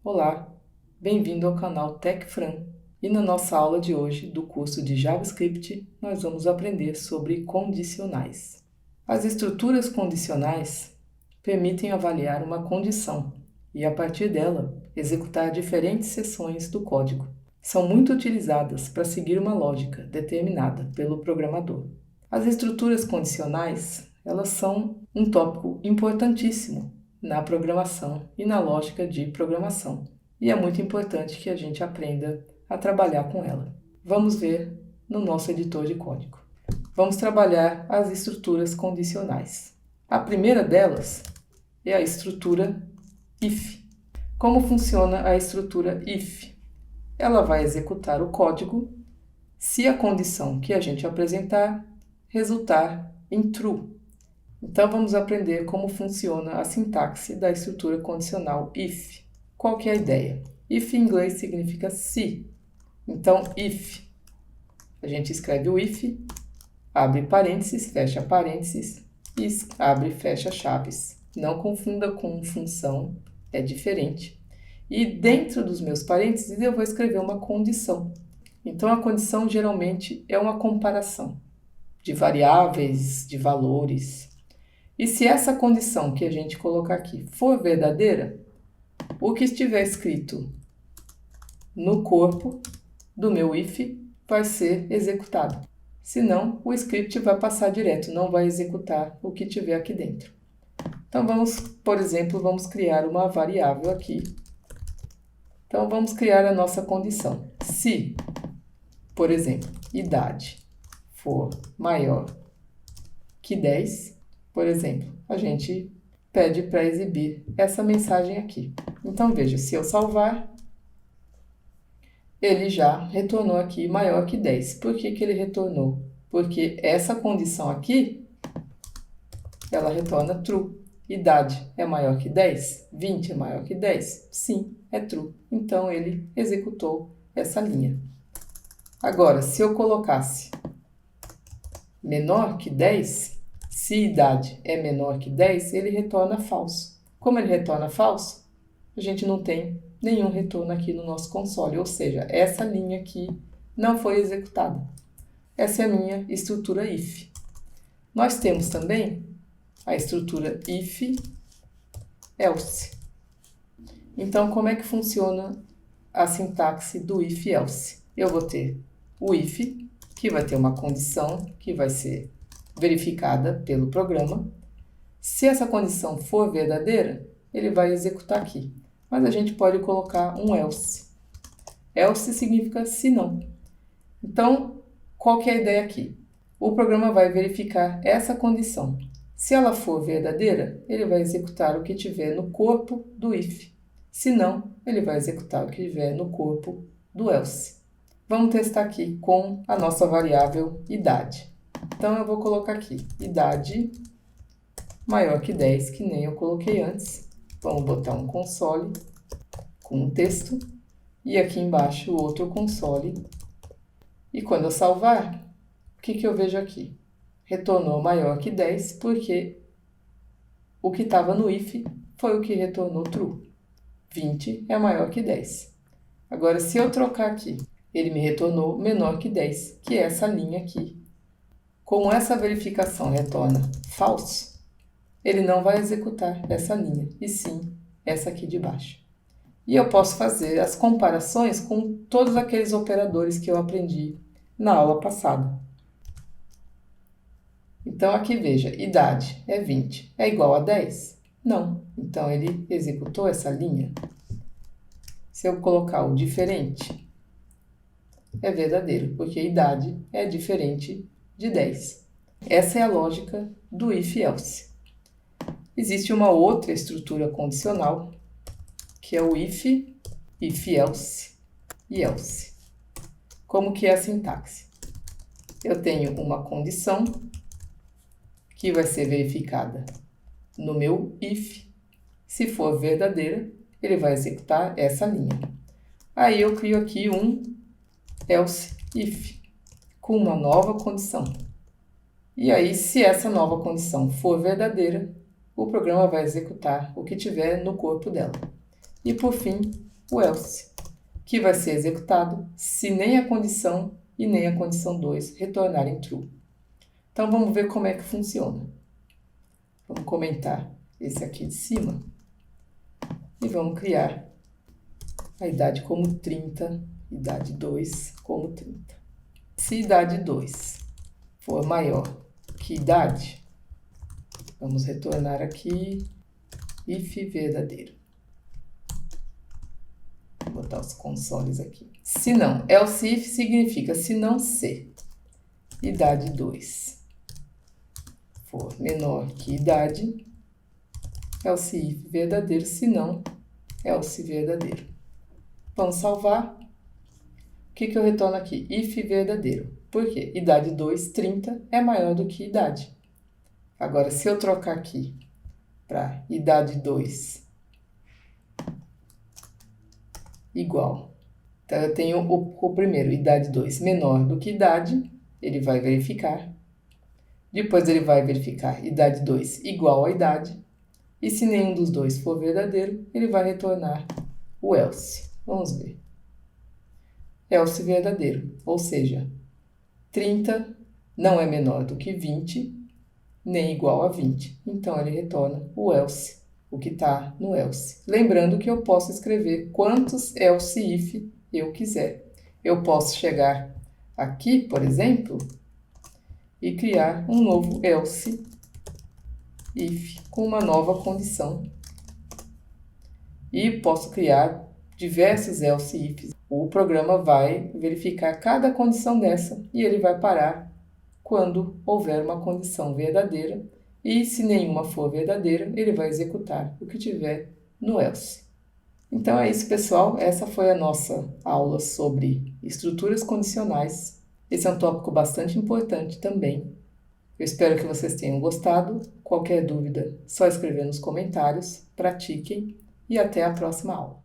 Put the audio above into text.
Olá, bem-vindo ao canal TecFran. E na nossa aula de hoje do curso de JavaScript, nós vamos aprender sobre condicionais. As estruturas condicionais permitem avaliar uma condição e, a partir dela, executar diferentes seções do código. São muito utilizadas para seguir uma lógica determinada pelo programador. As estruturas condicionais, elas são um tópico importantíssimo na programação e na lógica de programação. E é muito importante que a gente aprenda a trabalhar com ela. Vamos ver no nosso editor de código. Vamos trabalhar as estruturas condicionais. A primeira delas é a estrutura if. Como funciona a estrutura if? Ela vai executar o código se a condição que a gente apresentar resultar em true. Então, vamos aprender como funciona a sintaxe da estrutura condicional if. Qual que é a ideia? If em inglês significa se. Então, if, a gente escreve o if, abre parênteses, fecha parênteses, e abre e fecha chaves. Não confunda com função, é diferente. E dentro dos meus parênteses eu vou escrever uma condição. Então, a condição geralmente é uma comparação de variáveis, de valores. E se essa condição que a gente colocar aqui for verdadeira, o que estiver escrito no corpo do meu if vai ser executado. Senão, o script vai passar direto, não vai executar o que tiver aqui dentro. Então, por exemplo, vamos criar uma variável aqui. Então, vamos criar a nossa condição. Se, por exemplo, idade for maior que 10, por exemplo, a gente pede para exibir essa mensagem aqui. Então, veja, se eu salvar, ele já retornou aqui maior que 10. Por que ele retornou? Porque essa condição aqui, ela retorna true. Idade é maior que 10? 20 é maior que 10? Sim, é true. Então, ele executou essa linha. Agora, se eu colocasse menor que 10, se idade é menor que 10, ele retorna falso. Como ele retorna falso, a gente não tem nenhum retorno aqui no nosso console, ou seja, essa linha aqui não foi executada. Essa é a minha estrutura if. Nós temos também a estrutura if else. Então, como é que funciona a sintaxe do if else? Eu vou ter o if, que vai ter uma condição que vai ser verificada pelo programa. Se essa condição for verdadeira, ele vai executar aqui. Mas a gente pode colocar um else. Else significa se não. Então, qual que é a ideia aqui? O programa vai verificar essa condição. Se ela for verdadeira, ele vai executar o que tiver no corpo do if. Se não, ele vai executar o que tiver no corpo do else. Vamos testar aqui com a nossa variável idade. Então, eu vou colocar aqui, idade maior que 10, que nem eu coloquei antes. Vamos botar um console com um texto. E aqui embaixo, o outro console. E quando eu salvar, o que eu vejo aqui? Retornou maior que 10, porque o que estava no if foi o que retornou true. 20 é maior que 10. Agora, se eu trocar aqui, ele me retornou menor que 10, que é essa linha aqui. Como essa verificação retorna falso, ele não vai executar essa linha, e sim essa aqui de baixo. E eu posso fazer as comparações com todos aqueles operadores que eu aprendi na aula passada. Então, aqui veja, idade é 20, é igual a 10? Não. Então, ele executou essa linha. Se eu colocar o diferente, é verdadeiro, porque idade é diferente de 10. Essa é a lógica do if else. Existe uma outra estrutura condicional, que é o if else e else. Como que é a sintaxe? Eu tenho uma condição que vai ser verificada no meu if. Se for verdadeira, ele vai executar essa linha. Aí eu crio aqui um else if com uma nova condição. E aí, se essa nova condição for verdadeira, o programa vai executar o que tiver no corpo dela. E por fim, o else, que vai ser executado se nem a condição e nem a condição 2 retornarem true. Então, vamos ver como é que funciona. Vamos comentar esse aqui de cima e vamos criar a idade como 30, idade 2 como 30. Se idade 2 for maior que idade, vamos retornar aqui if verdadeiro. Vou botar os consoles aqui. Se não, else if significa se não se idade 2 for menor que idade, else if verdadeiro, se não, else verdadeiro. Vamos salvar. O que eu retorno aqui? If verdadeiro. Por quê? Idade 2, 30, é maior do que idade. Agora, se eu trocar aqui para idade 2 igual. Então, eu tenho o primeiro, idade 2 menor do que idade, ele vai verificar. Depois ele vai verificar idade 2 igual a idade. E se nenhum dos dois for verdadeiro, ele vai retornar o else. Vamos ver. Else verdadeiro, ou seja, 30 não é menor do que 20, nem igual a 20. Então, ele retorna o else, o que está no else. Lembrando que eu posso escrever quantos else if eu quiser. Eu posso chegar aqui, por exemplo, e criar um novo else if com uma nova condição. E posso criar diversos else ifs. O programa vai verificar cada condição dessa e ele vai parar quando houver uma condição verdadeira. E se nenhuma for verdadeira, ele vai executar o que tiver no else. Então é isso, pessoal. Essa foi a nossa aula sobre estruturas condicionais. Esse é um tópico bastante importante também. Eu espero que vocês tenham gostado. Qualquer dúvida, só escrever nos comentários. Pratiquem e até a próxima aula.